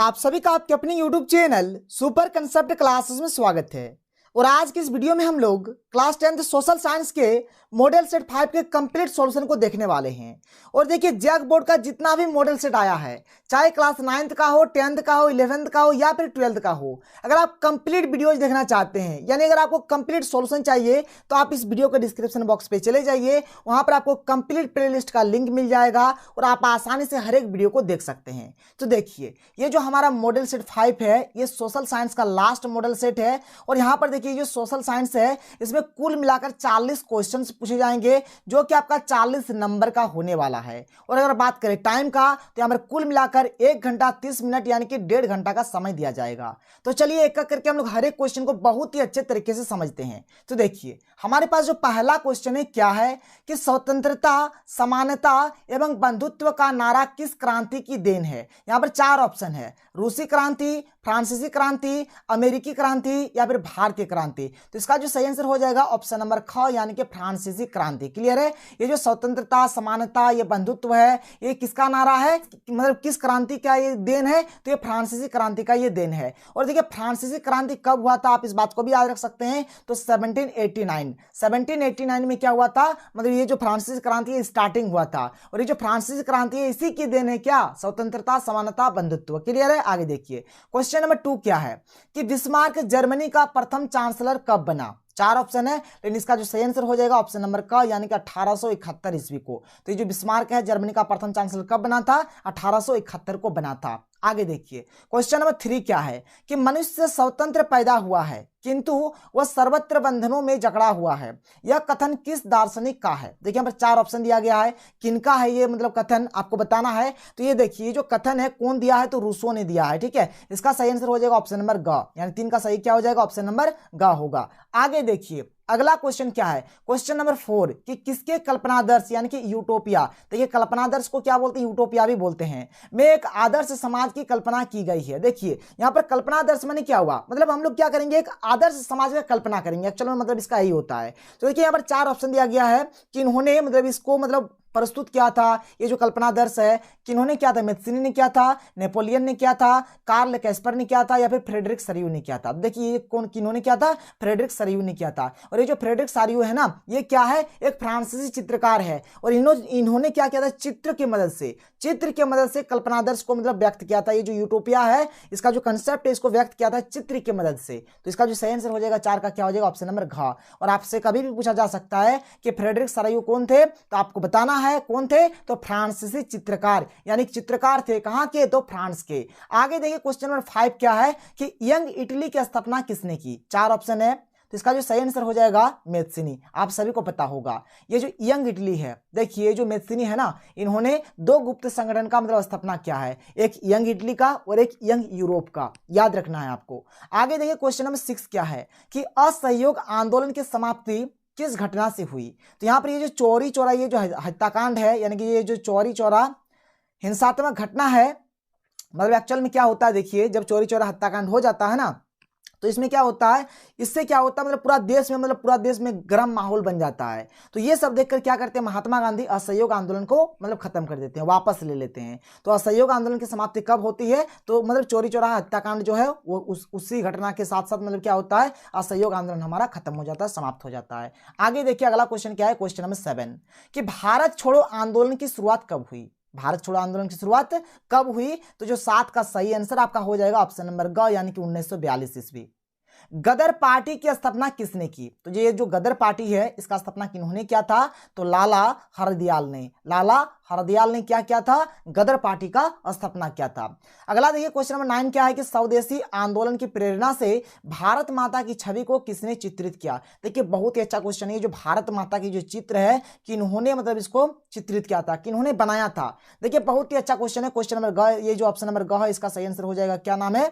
आप सभी का आपके अपने YouTube channel super concept classes में स्वागत है। और आज की इस वीडियो में हम लोग क्लास 10th सोशल साइंस के मॉडल सेट 5 के कंप्लीट सॉल्यूशन को देखने वाले हैं। और देखिए जैक बोर्ड का जितना भी मॉडल सेट आया है, चाहे क्लास 9th का हो, 10th का हो, 11th का हो या फिर 12th का हो, अगर आप कंप्लीट वीडियोज देखना चाहते हैं, यानी अगर आपको कंप्लीट सॉल्यूशन चाहिए तो आप इस वीडियो के डिस्क्रिप्शन बॉक्स पे चले जाइए। वहां पर आपको कंप्लीट प्लेलिस्ट का लिंक मिल जाएगा और आप आसानी से हर एक वीडियो को देख सकते हैं। तो देखिए ये जो हमारा मॉडल सेट 5 है, ये सोशल साइंस का लास्ट मॉडल सेट है। और यहाँ पर देखिए जो सोशल साइंस है, इसमें कुल मिलाकर 40 क्वेश्चंस पूछे जाएंगे, जो कि आपका 40 नंबर का होने वाला है। और अगर बात करें टाइम का, तो यहाँ पर कुल मिलाकर 1 घंटा 30 मिनट यानी कि 1.5 घंटा का समय दिया जाएगा। तो चलिए एक एक करके हम लोग हर एक क्वेश्चन को बहुत ही अच्छे तरीके से समझते हैं। तो देखिए हमारे पास जो पहला क्वेश्चन है क्या है कि स्वतंत्रता, समानता एवं बंधुत्व का नारा किस क्रांति की देन है। यहाँ पर 4 ऑप्शन है, रूसी क्रांति, फ्रांसीसी क्रांति, अमेरिकी क्रांति या फिर भारतीय क्रांति। तो इसका जो सही आंसर हो जाएगा ऑप्शन नंबर ख यानी कि फ्रांसीसी क्रांति। क्लियर है। ये जो स्वतंत्रता, समानता, ये बंधुत्व है, ये किसका नारा है, मतलब किस क्रांति का ये देन है, तो ये फ्रांसीसी क्रांति का ये देन है। और देखिए फ्रांसीसी क्रांति कब हुआ था, आप इस बात को भी याद रख सकते हैं। तो 1789 में क्या हुआ था, मतलब ये जो फ्रांसीसी क्रांति स्टार्टिंग हुआ था। और ये जो फ्रांसीसी क्रांति है इसी की देन है क्या, स्वतंत्रता, समानता, बंधुत्व। क्लियर है। आगे देखिए क्वेश्चन नंबर 2 क्या है कि बिस्मार्क जर्मनी का प्रथम चांसलर कब बना। 4 ऑप्शन है, लेकिन इसका जो सही आंसर हो जाएगा ऑप्शन नंबर क यानी कि 1871 ईस्वी को। तो ये जो बिस्मार्क है जर्मनी का प्रथम चांसलर कब बना था, 1871 को बना था। आगे देखिए क्वेश्चन नंबर 3 क्या है कि मनुष्य स्वतंत्र पैदा हुआ है किंतु वह सर्वत्र बंधनों में जकड़ा हुआ है, यह कथन किस दार्शनिक का है। देखिए यहाँ पर 4 ऑप्शन दिया गया है, किनका है ये मतलब कथन आपको बताना है। तो ये देखिए जो कथन है कौन दिया है, तो रूसो ने दिया है। ठीक है, इसका सही आंसर हो जाएगा ऑप्शन नंबर ग, यानी 3 का सही क्या हो जाएगा, ऑप्शन नंबर ग होगा। आगे देखिए अगला क्वेश्चन क्या है, क्वेश्चन नंबर 4 कि किसके कल्पनादर्श यानी कि यूटोपिया। देखिए कल्पनादर्श को क्या बोलते हैं, यूटोपिया भी बोलते हैं, में एक आदर्श समाज की कल्पना की गई है। देखिए यहां पर कल्पनादर्श माने क्या हुआ, मतलब हम लोग क्या करेंगे, एक आदर्श समाज की कल्पना करेंगे। चलो मतलब इसका यही होता है। तो देखिए यहां पर 4 ऑप्शन दिया गया है कि इन्होंने मतलब इसको मतलब प्रस्तुत किया था, ये जो कल्पनादर्श है किन्होंने किया था, मेस्सिनी ने किया था, नेपोलियन ने किया था, कार्ल कैस्पर ने किया था या फिर फ्रेडरिक सरियू ने किया था। देखिए ये कौन किन्होंने किया था, फ्रेडरिक सरियू ने किया था। और ये जो फ्रेडरिक सरियू है ना, ये क्या है, एक फ्रांसीसी चित्रकार है। और इन्होंने क्या किया था, चित्र की मदद से कल्पनादर्श को मतलब व्यक्त किया था। ये जो यूटोपिया है इसका जो कंसेप्ट है इसको व्यक्त किया था चित्र की मदद से। तो इसका जो सही आंसर हो जाएगा 4 का क्या हो जाएगा, ऑप्शन नंबर घ। और आपसे कभी भी पूछा जा सकता है कि फ्रेडरिक सरियू कौन थे, तो आपको बताना है कौन थे, तो फ्रांसीसी चित्रकार यानी चित्रकार थे। कहां के, तो फ्रांस के। आगे देखिए क्वेश्चन नंबर 5 क्या है कि यंग इटली की स्थापना किसने की। 4 ऑप्शन है, तो इसका जो सही आंसर हो जाएगा मेस्सिनी। आप सभी को पता होगा ये जो यंग इटली है, देखिए जो मेस्सिनी है ना, इन्होंने 2 गुप्त संगठन का मतलब स्थापना किया है, एक यंग इटली का और एक यंग यूरोप का। याद रखना है आपको। आगे देखिए क्वेश्चन नंबर 6 क्या है कि असहयोग आंदोलन की समाप्ति किस घटना से हुई। तो यहाँ पर ये जो चौरी चौरा, ये जो हत्याकांड है यानी कि ये जो चौरी चौरा हिंसात्मक घटना है, मतलब एक्चुअल में क्या होता है, देखिए जब चौरी चौरा हत्याकांड हो जाता है ना, तो इसमें क्या होता है, इससे क्या होता है मतलब पूरा देश में गर्म माहौल बन जाता है। तो ये सब देखकर क्या करते हैं, महात्मा गांधी असहयोग आंदोलन को मतलब खत्म कर देते हैं, वापस ले लेते हैं। तो असहयोग आंदोलन की समाप्ति कब होती है, तो मतलब चौरी चौराहा हत्याकांड जो है वो उसी घटना के साथ साथ मतलब क्या होता है, असहयोग आंदोलन हमारा खत्म हो जाता है, समाप्त हो जाता है। आगे देखिए अगला क्वेश्चन क्या है, क्वेश्चन नंबर 7 कि भारत छोड़ो आंदोलन की शुरुआत कब हुई। भारत छोड़ो आंदोलन की शुरुआत कब हुई, तो जो 7 का सही आंसर आपका हो जाएगा ऑप्शन नंबर ग यानी कि 1942 ईस्वी। गदर पार्टी की स्थापना किसने की। तो ये जो गदर पार्टी है इसका स्थापना किन्होंने किया था, तो लाला हरदयाल ने क्या किया था, गदर पार्टी का स्थापना किया था। अगला देखिए क्वेश्चन नंबर 9 क्या है कि स्वदेशी आंदोलन की प्रेरणा से भारत माता की छवि को किसने चित्रित किया। देखिए बहुत ही अच्छा क्वेश्चन है, जो भारत माता की जो चित्र है किन्होंने मतलब इसको चित्रित किया था, किन्होंने बनाया था। देखिए बहुत ही अच्छा क्वेश्चन है, क्वेश्चन नंबर ग, ये जो ऑप्शन नंबर ग है इसका सही आंसर हो जाएगा, क्या नाम है,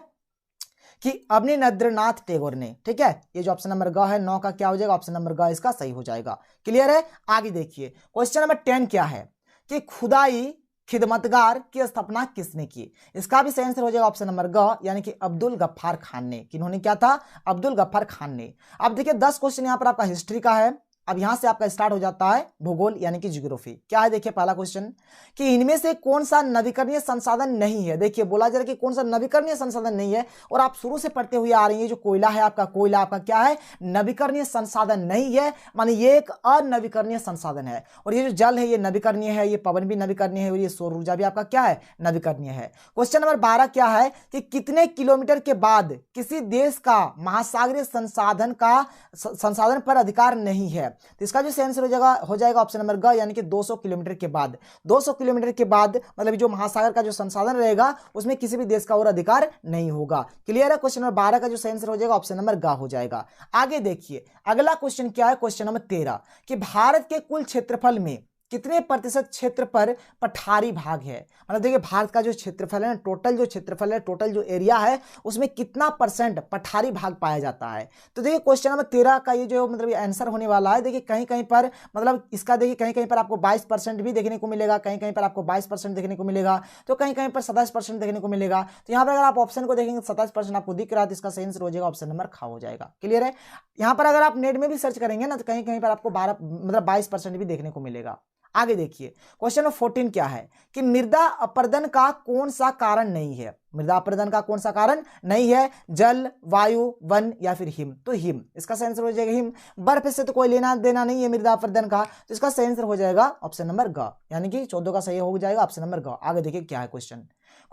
कि अवनींद्रनाथ टैगोर ने। ठीक है, ये जो ऑप्शन नंबर ग है 9 का क्या हो जाएगा, ऑप्शन नंबर ग इसका सही हो जाएगा। क्लियर है। आगे देखिए क्वेश्चन नंबर 10 क्या है कि खुदाई खिदमतगार की स्थापना किसने की। इसका भी सही आंसर हो जाएगा ऑप्शन नंबर ग यानी कि अब्दुल गफ्फार खान ने। किन्होंने क्या था, अब्दुल गफ्फार खान ने। अब देखिए 10 क्वेश्चन यहाँ पर आपका हिस्ट्री का है, अब यहां से आपका स्टार्ट हो जाता है भूगोल यानी कि ज्योग्राफी। क्या है देखिए पहला क्वेश्चन कि इनमें से कौन सा नवीकरणीय संसाधन नहीं है। देखिए बोला जा रहा है कि कौन सा नवीकरणीय संसाधन नहीं है, और आप शुरू से पढ़ते हुए आ रही है जो कोयला है आपका, कोयला आपका क्या है, नवीकरणीय संसाधन नहीं है, माने ये एक अनवीकरणीय संसाधन है। और ये जो जल है ये नवीकरणीय है, ये पवन भी नवीकरणीय है, और ये सौर ऊर्जा भी आपका क्या है, नवीकरणीय है। क्वेश्चन नंबर 12 क्या है कि कितने किलोमीटर के बाद किसी देश का महासागरीय संसाधन पर अधिकार नहीं है। तो इसका जो आंसर हो जाएगा ऑप्शन नंबर ग, यानी कि 200 किलोमीटर के बाद। 200 किलोमीटर के बाद मतलब जो महासागर का जो संसाधन रहेगा उसमें किसी भी देश का और अधिकार नहीं होगा। क्लियर है। क्वेश्चन नंबर 12 का जो आंसर हो जाएगा ऑप्शन नंबर ग हो जाएगा। आगे देखिए अगला क्वेश्चन क्या है, क्वेश्चन नंबर 13 कि भारत के कुल क्षेत्रफल में कितने प्रतिशत क्षेत्र पर पठारी भाग है। मतलब देखिए भारत का जो क्षेत्रफल है, टोटल जो क्षेत्रफल है, टोटल जो एरिया है, उसमें कितना परसेंट पठारी भाग पाया जाता है। तो देखिए क्वेश्चन नंबर 13 का ये जो मतलब आंसर होने वाला है, देखिए कहीं कहीं पर मतलब इसका देखिए कहीं कहीं पर आपको 22% भी देखने को मिलेगा, कहीं कहीं पर आपको 22% देखने को मिलेगा, तो कहीं कहीं पर 27% देखने को मिलेगा। तो यहाँ पर अगर आप ऑप्शन को देखेंगे 27% आपको दिख रहा है, तो इसका सही आंसर हो जाएगा ऑप्शन नंबर ख हो जाएगा। क्लियर है। यहाँ पर अगर आप नेट में भी सर्च करेंगे ना, तो कहीं कहीं पर आपको 22% भी देखने को मिलेगा। आगे देखिए क्वेश्चन नंबर 14 क्या है कि मृदा अपरदन का कौन सा कारण नहीं है। मृदा अपरदन का कौन सा कारण नहीं है, जल, वायु, वन या फिर हिम। तो हिम, इसका सही आंसर हो जाएगा हिम। बर्फ से तो कोई लेना देना नहीं है मृदा अपरदन का, तो इसका सही आंसर हो जाएगा ऑप्शन नंबर ग, यानी कि 14 का सही हो जाएगा ऑप्शन नंबर ग। आगे देखिए क्या है क्वेश्चन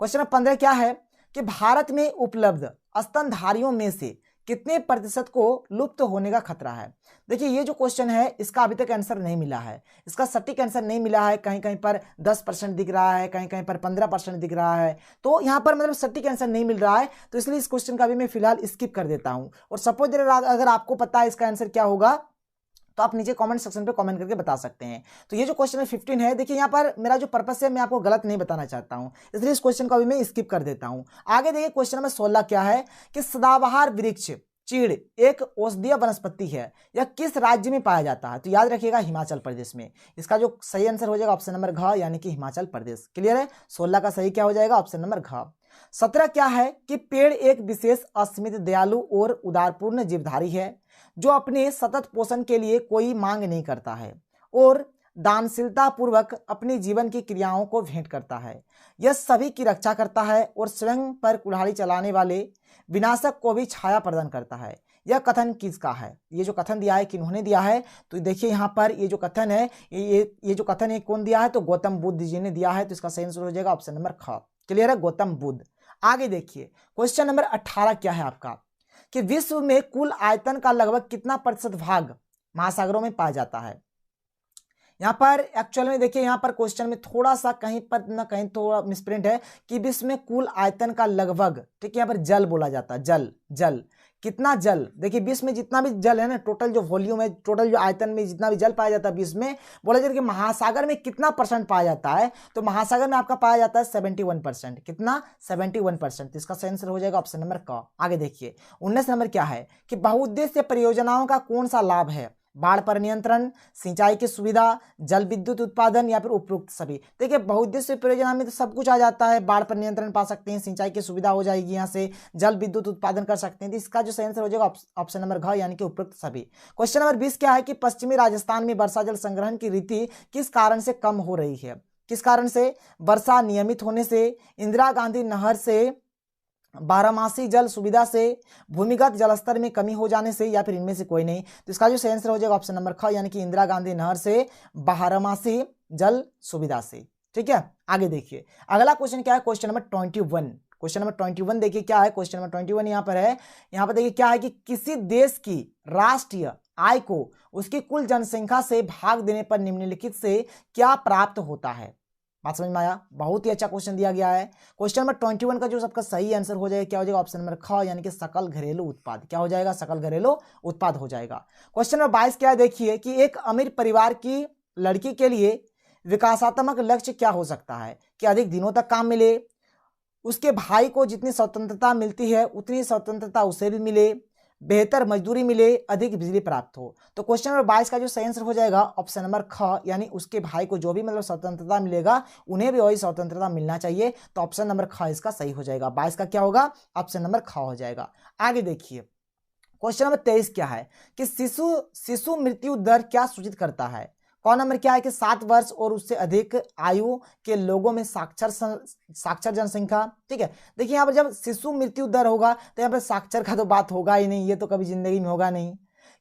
नंबर 15 क्या है कि भारत में उपलब्ध स्तनधारियों में से कितने प्रतिशत को लुप्त होने का खतरा है। देखिए ये जो क्वेश्चन है इसका अभी तक आंसर नहीं मिला है, इसका सटीक आंसर नहीं मिला है। कहीं कहीं पर 10% दिख रहा है, कहीं कहीं पर 15% दिख रहा है, तो यहाँ पर मतलब सटीक आंसर नहीं मिल रहा है। तो इसलिए इस क्वेश्चन का भी मैं फिलहाल स्किप कर देता हूँ। और सपोज अगर आपको पता है इसका आंसर क्या होगा तो आप नीचे कमेंट सेक्शन पे कमेंट करके बता सकते हैं। तो ये जो क्वेश्चन है 15 है, देखिए यहाँ पर मेरा जो पर्पस है मैं आपको गलत नहीं बताना चाहता हूँ, इसलिए इस क्वेश्चन को अभी मैं स्किप कर देता हूँ। आगे देखिए क्वेश्चन नंबर 16 क्या है कि सदाबहार वृक्ष चीड़ एक औषधीय वनस्पति है, यह किस राज्य में पाया जाता है। तो याद रखिएगा हिमाचल प्रदेश में। इसका जो सही आंसर हो जाएगा ऑप्शन नंबर घ, यानी कि हिमाचल प्रदेश। क्लियर है। 16 का सही क्या हो जाएगा ऑप्शन नंबर घ। 17 क्या है कि पेड़ एक विशेष अस्मित, दयालु और उदारपूर्ण जीवधारी है जो अपने सतत पोषण के लिए कोई मांग नहीं करता है और दानशीलता पूर्वक अपनी जीवन की क्रियाओं को भेंट करता है। यह सभी की रक्षा करता है और स्वयं पर कुल्हाड़ी चलाने वाले विनाशक को भी छाया प्रदान करता है। यह कथन किसका है। ये जो कथन दिया है किन्होंने दिया है, तो देखिए यहाँ पर ये जो कथन है ये जो कथन है कौन दिया है, तो गौतम बुद्ध जी ने दिया है। तो इसका सही आंसर हो जाएगा ऑप्शन नंबर ख। क्लियर है, गौतम बुद्ध। आगे देखिए क्वेश्चन नंबर 18 क्या है आपका कि विश्व में कुल आयतन का लगभग कितना प्रतिशत भाग महासागरों में पाया जाता है। यहाँ पर एक्चुअल में देखिए यहाँ पर क्वेश्चन में थोड़ा सा कहीं पर ना कहीं थोड़ा मिसप्रिंट है कि विश्व में कुल आयतन का लगभग, ठीक है, यहाँ पर जल बोला जाता है। जल कितना जल, देखिए विश्व में जितना भी जल है ना, टोटल जो वॉल्यूम है, टोटल जो आयतन में जितना भी जल पाया जाता है विश्व में, बोला जाता है कि महासागर में कितना परसेंट पाया जाता है। तो महासागर में आपका पाया जाता है 71%। कितना, 71%। तो इसका सही आंसर हो जाएगा ऑप्शन नंबर क। आगे देखिए 19 नंबर क्या है कि बहुउद्देश्य परियोजनाओं का कौन सा लाभ है। बाढ़ पर नियंत्रण, सिंचाई की सुविधा, जल विद्युत उत्पादन या फिर उपरोक्त सभी। देखिए बहुउद्देश्य परियोजना में तो सब कुछ आ जाता है। बाढ़ पर नियंत्रण पा सकते हैं, सिंचाई की सुविधा हो जाएगी, यहाँ से जल विद्युत उत्पादन कर सकते हैं। तो इसका जो सही आंसर हो जाएगा ऑप्शन नंबर घ, यानी कि उपरोक्त सभी। क्वेश्चन नंबर 20 क्या है कि पश्चिमी राजस्थान में वर्षा जल संग्रहण की रीति किस कारण से कम हो रही है। किस कारण से, वर्षा नियमित होने से, इंदिरा गांधी नहर से, बारहमासी जल सुविधा से, भूमिगत जलस्तर में कमी हो जाने से, या फिर इनमें से कोई नहीं। तो इसका जो सही आंसर हो जाएगा ऑप्शन नंबर ख, यानी कि इंदिरा गांधी नहर से, बारहमासी जल सुविधा से। ठीक है। आगे देखिए अगला क्वेश्चन क्या है, क्वेश्चन नंबर 21। क्वेश्चन नंबर 21 देखिए क्या है, क्वेश्चन नंबर 21 यहाँ पर है। यहाँ पर देखिए क्या है कि किसी देश की राष्ट्रीय आय को उसकी कुल जनसंख्या से भाग देने पर निम्नलिखित से क्या प्राप्त होता है। बात समझ में आया। बहुत ही अच्छा क्वेश्चन दिया गया है। क्वेश्चन नंबर 21 का जो सबका सही आंसर हो जाएगा क्या हो जाएगा ऑप्शन नंबर ख, यानी कि सकल घरेलू उत्पाद। क्या हो जाएगा, सकल घरेलू उत्पाद हो जाएगा। क्वेश्चन नंबर 22 क्या है, देखिए कि एक अमीर परिवार की लड़की के लिए विकासात्मक लक्ष्य क्या हो सकता है कि अधिक दिनों तक काम मिले, उसके भाई को जितनी स्वतंत्रता मिलती है उतनी स्वतंत्रता उसे भी मिले, बेहतर मजदूरी मिले, अधिक बिजली प्राप्त हो। तो क्वेश्चन नंबर 22 का जो सही आंसर हो जाएगा ऑप्शन नंबर ख, यानी उसके भाई को जो भी मतलब स्वतंत्रता मिलेगा उन्हें भी वही स्वतंत्रता मिलना चाहिए। तो ऑप्शन नंबर ख इसका सही हो जाएगा। 22 का क्या होगा, ऑप्शन नंबर ख हो जाएगा। आगे देखिए क्वेश्चन नंबर 23 क्या है कि शिशु मृत्यु दर क्या सूचित करता है। कौन नंबर क्या है कि 7 वर्ष और उससे अधिक आयु के लोगों में साक्षर जनसंख्या। ठीक है, देखिए यहाँ पर जब शिशु मृत्यु दर होगा तो यहाँ पर साक्षर का तो बात होगा ही नहीं, ये तो कभी जिंदगी में होगा नहीं।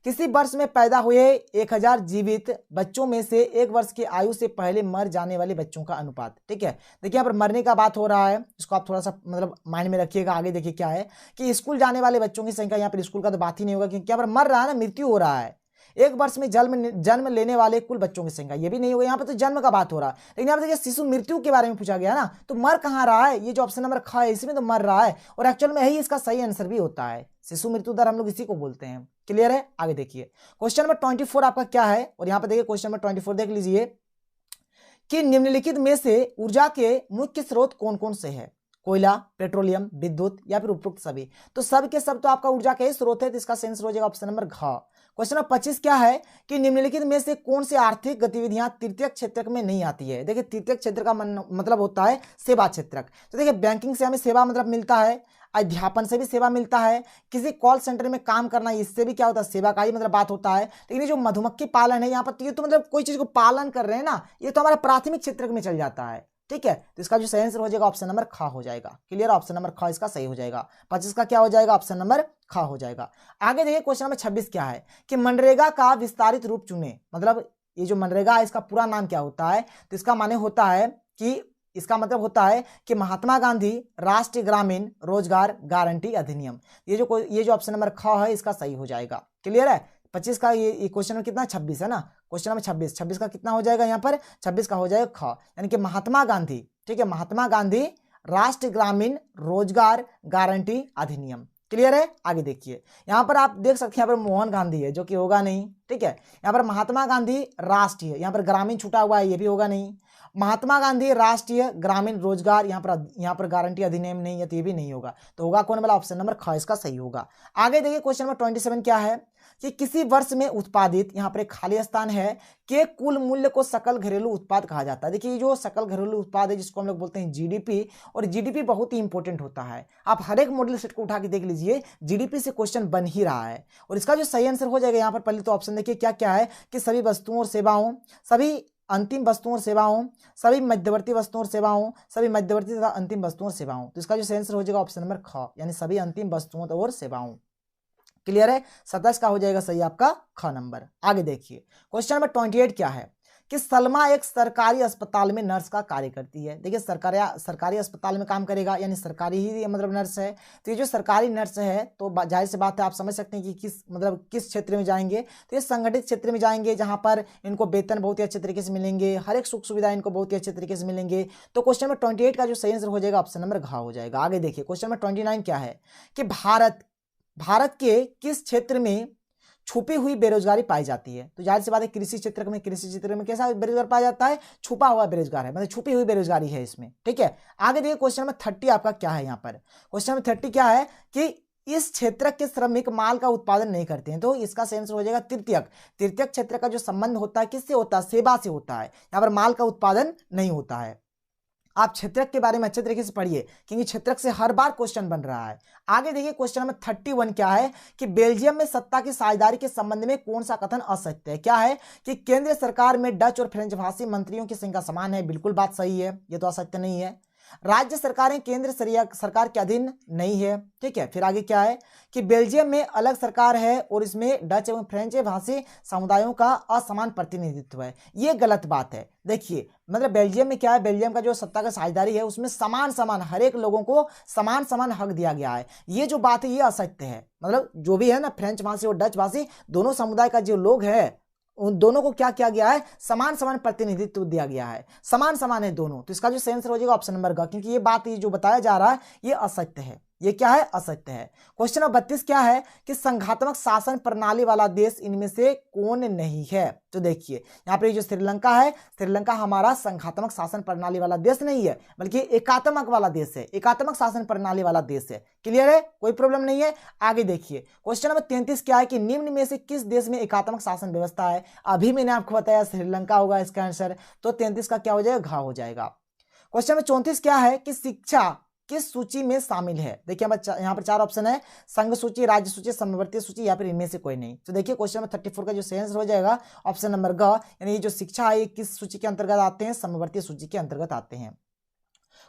किसी वर्ष में पैदा हुए 1000 जीवित बच्चों में से 1 वर्ष की आयु से पहले मर जाने वाले बच्चों का अनुपात। ठीक है, देखिए यहाँ पर मरने का बात हो रहा है, इसको आप थोड़ा सा मतलब माइंड में रखिएगा। आगे देखिए क्या है कि स्कूल जाने वाले बच्चों की संख्या, यहाँ पर स्कूल का तो बात ही नहीं होगा क्योंकि यहाँ पर मर रहा है ना, मृत्यु हो रहा है। 1 वर्ष में जन्म लेने वाले कुल बच्चों की संख्या, ये भी नहीं होगा, यहाँ पर तो जन्म का बात हो रहा है। लेकिन यहाँ पर देखिए शिशु मृत्यु के बारे में पूछा गया ना, तो मर कहाँ रहा है, ये जो ऑप्शन नंबर ख है इसमें तो मर रहा है, और एक्चुअल में यही इसका सही आंसर भी होता है। शिशु मृत्यु दर हम लोग इसी को बोलते हैं। क्लियर है, आगे देखिए क्वेश्चन नंबर 24 आपका क्या है, और यहाँ पर देखिए क्वेश्चन नंबर 24 देख लीजिए कि निम्नलिखित में से ऊर्जा के मुख्य स्रोत कौन कौन से है। कोयला, पेट्रोलियम, विद्युत या फिर उपरोक्त सभी। तो सब के सब तो आपका ऊर्जा का ही स्रोत है, तो इसका आंसर हो जाएगा ऑप्शन नंबर घ। क्वेश्चन नंबर 25 क्या है कि निम्नलिखित में से कौन सी आर्थिक गतिविधियां तृतीयक क्षेत्र में नहीं आती है। देखिए तृतीयक क्षेत्र का मतलब होता है सेवा क्षेत्रक। तो देखिए बैंकिंग से हमें सेवा मतलब मिलता है, अध्यापन से भी सेवा मिलता है, किसी कॉल सेंटर में काम करना इससे भी क्या होता है, सेवा का ही मतलब बात होता है। लेकिन ये जो मधुमक्खी पालन है यहाँ पर, ये तो मतलब कोई चीज को पालन कर रहे हैं ना, ये तो हमारा प्राथमिक क्षेत्र में चल जाता है। ठीक है, तो इसका जो सही आंसर हो जाएगा ऑप्शन नंबर ख हो जाएगा। क्लियर, ऑप्शन नंबर ख इसका सही हो जाएगा। 25 का क्या हो जाएगा, ऑप्शन नंबर ख हो जाएगा। आगे देखिए क्वेश्चन नंबर 26 क्या है कि मनरेगा का विस्तारित रूप चुने। मतलब ये जो मनरेगा है इसका पूरा नाम क्या होता है, तो इसका माने होता है कि इसका मतलब होता है कि महात्मा गांधी राष्ट्रीय ग्रामीण रोजगार गारंटी अधिनियम। ये जो ऑप्शन नंबर ख है इसका सही हो जाएगा। क्लियर है, 25 का ये क्वेश्चन नंबर कितना 26 है ना, क्वेश्चन नंबर 26 का कितना हो जाएगा यहाँ पर 26 का हो जाएगा ख, यानी कि महात्मा गांधी। ठीक है, महात्मा गांधी राष्ट्रीय ग्रामीण रोजगार गारंटी अधिनियम। क्लियर है, आगे देखिए यहाँ पर आप देख सकते हैं यहाँ पर मोहन गांधी है जो कि होगा नहीं। ठीक है, यहाँ पर महात्मा गांधी राष्ट्रीय, यहाँ पर ग्रामीण छूटा हुआ है, ये भी होगा नहीं। महात्मा गांधी राष्ट्रीय ग्रामीण रोजगार, यहाँ पर गारंटी अधिनियम नहीं है, तो ये भी नहीं होगा। तो होगा कौन वाला, ऑप्शन नंबर ख इसका सही होगा। आगे देखिए क्वेश्चन नंबर 27 क्या है कि किसी वर्ष में उत्पादित, यहाँ पर एक खाली स्थान है, के कुल मूल्य को सकल घरेलू उत्पाद कहा जाता है। देखिए जो सकल घरेलू उत्पाद है जिसको हम लोग बोलते हैं जीडीपी, और जीडीपी बहुत ही इंपॉर्टेंट होता है। आप हर एक मॉडल सेट को उठा के देख लीजिए, जीडीपी से क्वेश्चन बन ही रहा है। और इसका जो सही आंसर हो जाएगा यहाँ पर पहले तो ऑप्शन देखिए क्या क्या है कि सभी वस्तुओं और सेवाओं, सभी अंतिम वस्तुओं और सेवाओं, सभी मध्यवर्ती वस्तुओं और सेवाओं, सभी मध्यवर्ती तथा अंतिम वस्तुओं और सेवाओं। तो इसका जो सही आंसर हो जाएगा ऑप्शन नंबर ख, यानी सभी अंतिम वस्तुओं और सेवाओं। क्लियर है, 27 का हो जाएगा सही आपका ख नंबर। आगे देखिए क्वेश्चन नंबर 28 क्या है कि सलमा एक सरकारी अस्पताल में नर्स का कार्य करती है। देखिए सरकारी अस्पताल में काम करेगा, यानी सरकारी ही मतलब नर्स है। तो ये जो सरकारी नर्स है तो जाहिर सी बात है आप समझ सकते हैं कि किस क्षेत्र में जाएंगे, तो ये संगठित क्षेत्र में जाएंगे जहां पर इनको वेतन बहुत ही अच्छे तरीके से मिलेंगे, हर एक सुख सुविधा इनको बहुत ही अच्छे तरीके से मिलेंगे। तो क्वेश्चन नंबर 28 का जो सही आंसर हो जाएगा ऑप्शन नंबर घ हो जाएगा। आगे देखिए क्वेश्चन नंबर 29 क्या है कि भारत के किस क्षेत्र में छुपी हुई बेरोजगारी पाई जाती है। तो जाहिर सी बात है कृषि क्षेत्र में कैसा बेरोजगार पाया जाता है, छुपा हुआ बेरोजगार है, मतलब छुपी हुई बेरोजगारी है इसमें। ठीक है, आगे देखिए क्वेश्चन नंबर 30 आपका क्या है। यहाँ पर क्वेश्चन नंबर 30 क्या है कि इस क्षेत्र के श्रमिक माल का उत्पादन नहीं करते हैं। तो इसका सही आंसर हो जाएगा तृतीयक क्षेत्र का जो संबंध होता है किससे होता है, सेवा से होता है। यहाँ पर माल का उत्पादन नहीं होता है। आप क्षेत्रक के बारे में अच्छे तरीके से पढ़िए क्योंकि क्षेत्रक से हर बार क्वेश्चन बन रहा है। आगे देखिए क्वेश्चन नंबर 31 क्या है कि बेल्जियम में सत्ता की साझेदारी के संबंध में कौन सा कथन असत्य है। क्या है कि केंद्रीय सरकार में डच और फ्रेंच भाषी मंत्रियों की संख्या समान है, बिल्कुल बात सही है, ये तो असत्य नहीं है। राज्य सरकारें केंद्र सरकार के अधीन नहीं है। ठीक है, फिर आगे क्या है कि बेल्जियम में अलग सरकार है और इसमें डच एवं फ्रेंच भाषी समुदायों का असमान प्रतिनिधित्व है, ये गलत बात है। देखिए मतलब बेल्जियम में क्या है, बेल्जियम का जो सत्ता का साझेदारी है उसमें समान हर एक लोगों को समान हक दिया गया है, ये जो बात है ये असत्य है। मतलब जो भी है ना फ्रेंच भाषी और डच भाषी दोनों समुदाय का जो लोग है उन दोनों को क्या किया गया है, समान प्रतिनिधित्व दिया गया है, समान है दोनों। तो इसका जो सही आंसर हो जाएगा ऑप्शन नंबर ग, क्योंकि ये बात ये जो बताया जा रहा है ये असत्य है। ये क्या है, असत्य है। क्वेश्चन नंबर 32 क्या है कि संघात्मक शासन प्रणाली वाला देश इनमें से कौन नहीं है। तो देखिए यहाँ पर जो श्रीलंका है, श्रीलंका हमारा संघात्मक शासन प्रणाली वाला देश नहीं है बल्कि एकात्मक वाला देश है, एकात्मक शासन प्रणाली वाला देश है। क्लियर है, कोई प्रॉब्लम नहीं है। आगे देखिए क्वेश्चन नंबर 33 क्या है कि निम्न में से किस देश में एकात्मक शासन व्यवस्था है। अभी मैंने आपको बताया श्रीलंका होगा इसका आंसर, तो 33 का क्या हो जाएगा, घ हो जाएगा। क्वेश्चन नंबर 34 क्या है कि शिक्षा किस सूची में शामिल है? देखिए यहाँ पर 4 ऑप्शन है, संघ सूची, राज्य सूची, समवर्ती सूची या फिर इनमें से कोई नहीं। तो देखिए क्वेश्चन नंबर 34 का जो सही आंसर हो जाएगा ऑप्शन नंबर ग, यानी ये जो शिक्षा है किस सूची के अंतर्गत आते हैं? समवर्ती सूची के अंतर्गत आते हैं।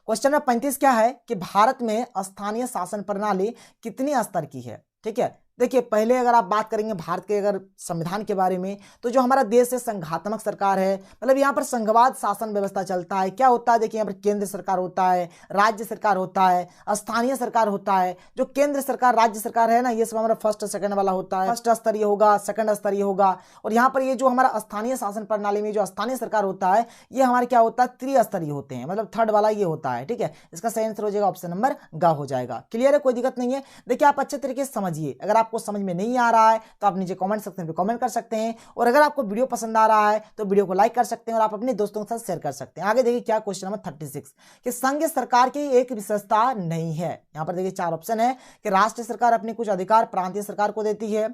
क्वेश्चन नंबर 35 क्या है कि भारत में स्थानीय शासन प्रणाली कितनी स्तर की है? ठीक है, देखिए पहले अगर आप बात करेंगे भारत के अगर संविधान के बारे में, तो जो हमारा देश है संघात्मक सरकार है, मतलब यहाँ पर संघवाद शासन व्यवस्था चलता है। क्या होता है? देखिए यहाँ पर केंद्र सरकार होता है, राज्य सरकार होता है, स्थानीय सरकार होता है। जो केंद्र सरकार, राज्य सरकार है ना, ये सब हमारा फर्स्ट सेकंड वाला होता है, फर्स्ट स्तरीय होगा, सेकंड स्तरीय होगा। और यहाँ पर ये जो हमारा स्थानीय शासन प्रणाली में जो स्थानीय सरकार होता है, ये हमारे क्या होता है? त्रिस्तरीय होते हैं, मतलब थर्ड वाला ये होता है। ठीक है, इसका सही आंसर हो जाएगा ऑप्शन नंबर ग हो जाएगा। क्लियर है, कोई दिक्कत नहीं है। देखिए आप अच्छे तरीके से समझिए, अगर आपको समझ में नहीं आ रहा है तो आप नीचे कमेंट सेक्शन पे कमेंट कर सकते हैं, और अगर आपको वीडियो पसंद आ रहा है तो वीडियो को लाइक कर सकते हैं और आप अपने दोस्तों के साथ शेयर कर सकते हैं। आगे देखिए क्या क्वेश्चन नंबर 36 कि संघ सरकार की एक विशेषता नहीं है। यहां पर देखिए 4 ऑप्शन है कि राष्ट्रीय सरकार अपने कुछ अधिकार प्रांतीय सरकार को देती है,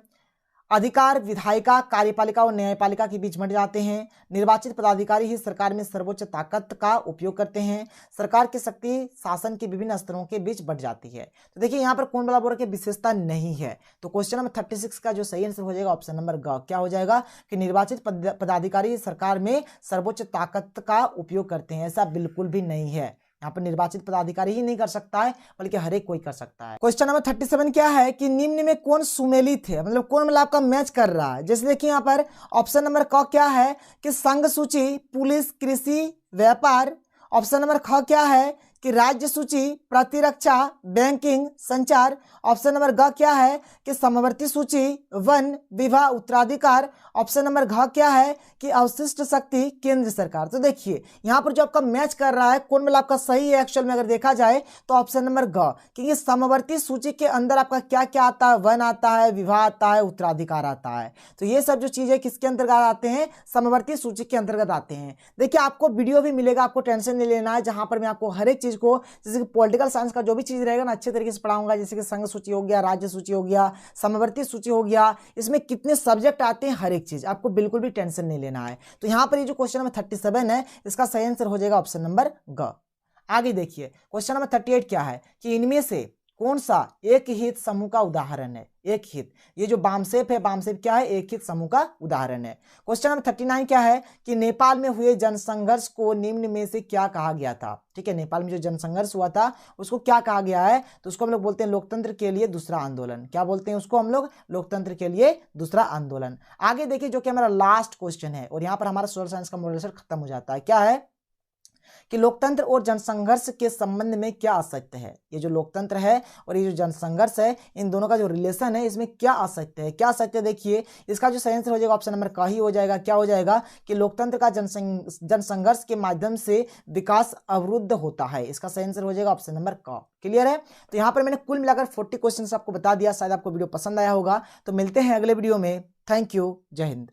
अधिकार विधायिका, कार्यपालिका और न्यायपालिका के बीच बंट जाते हैं, निर्वाचित पदाधिकारी ही सरकार में सर्वोच्च ताकत का उपयोग करते हैं, सरकार की शक्ति शासन के विभिन्न स्तरों के बीच बंट जाती है। तो देखिए यहाँ पर कौन वाला बोल रहा है कि विशेषता नहीं है। तो क्वेश्चन नंबर 36 का जो सही आंसर हो जाएगा ऑप्शन नंबर ग। क्या हो जाएगा कि निर्वाचित पदाधिकारी सरकार में सर्वोच्च ताकत का उपयोग करते हैं, ऐसा बिल्कुल भी नहीं है। यहाँ पर निर्वाचित पदाधिकारी ही नहीं कर सकता है, बल्कि हर एक कोई कर सकता है। क्वेश्चन नंबर 37 क्या है कि निम्न में कौन सुमेलित है, मतलब कौन मतलब आपका मैच कर रहा है? जैसे देखिए यहाँ पर ऑप्शन नंबर क क्या है कि संघ सूची, पुलिस, कृषि, व्यापार। ऑप्शन नंबर ख क्या है कि राज्य सूची, प्रतिरक्षा, बैंकिंग, संचार। ऑप्शन नंबर ग क्या है कि समवर्ती सूची, वन, विवाह, उत्तराधिकार। ऑप्शन नंबर घ क्या है कि अवशिष्ट शक्ति, केंद्र सरकार। तो देखिए यहाँ पर जो आपका मैच कर रहा है कौन मतलब आपका सही है एक्चुअल में अगर देखा जाए तो ऑप्शन नंबर ग, क्योंकि समवर्ती सूची के अंदर आपका क्या क्या आता है? वन आता है, विवाह आता है, उत्तराधिकार आता है। तो ये सब जो चीजें किसके अंतर्गत आते हैं? समवर्ती सूची के अंतर्गत आते हैं। देखिए आपको वीडियो भी मिलेगा, आपको टेंशन नहीं लेना है, जहां पर मैं आपको हर एक चीज को, जैसे कि पॉलिटिकल साइंस का जो भी चीज रहेगा ना अच्छे तरीके से पढ़ाऊंगा, जैसे कि संघ सूची हो गया, राज्य सूची हो गया, समवर्ती सूची हो गया, इसमें कितने सब्जेक्ट आते हैं हर एक चीज आपको बिल्कुल भी टेंशन नहीं लेना है। तो यहाँ पर ये जो क्वेश्चन नंबर 37 है इसका सही आंसर हो जाएगा ऑप्शन नंबर ग। आगे देखिए क्वेश्चन नंबर 38 क्या है कि इनमें से कौन सा एक हित समूह का उदाहरण है? एक हित, ये जो बामसेफ है, बामसेफ क्या है? एक हित समूह का उदाहरण है। क्वेश्चन नंबर 39 क्या है कि नेपाल में हुए जनसंघर्ष को निम्न में से क्या कहा गया था? ठीक है, नेपाल में जो जनसंघर्ष हुआ था उसको क्या कहा गया है? तो उसको हम लोग बोलते हैं लोकतंत्र के लिए दूसरा आंदोलन। क्या बोलते हैं उसको हम लोग? लोकतंत्र के लिए दूसरा आंदोलन। आगे देखिए जो कि हमारा लास्ट क्वेश्चन है, और यहाँ पर हमारा सोशल साइंस का मॉडल खत्म हो जाता है। क्या है कि लोकतंत्र और जनसंघर्ष के संबंध में क्या असत्य है? ये जो लोकतंत्र है और ये जो जनसंघर्ष है, इन दोनों का जो रिलेशन है इसमें क्या असत्य है? क्या असत्य? देखिए इसका जो सही आंसर हो जाएगा ऑप्शन नंबर क ही हो जाएगा। क्या हो जाएगा कि लोकतंत्र का जनसंघर्ष के माध्यम से विकास अवरुद्ध होता है। इसका सही आंसर हो जाएगा ऑप्शन नंबर क। क्लियर है? तो यहाँ पर मैंने कुल मिलाकर 40 क्वेश्चन आपको बता दिया। शायद आपको वीडियो पसंद आया होगा। तो मिलते हैं अगले वीडियो में। थैंक यू, जय हिंद।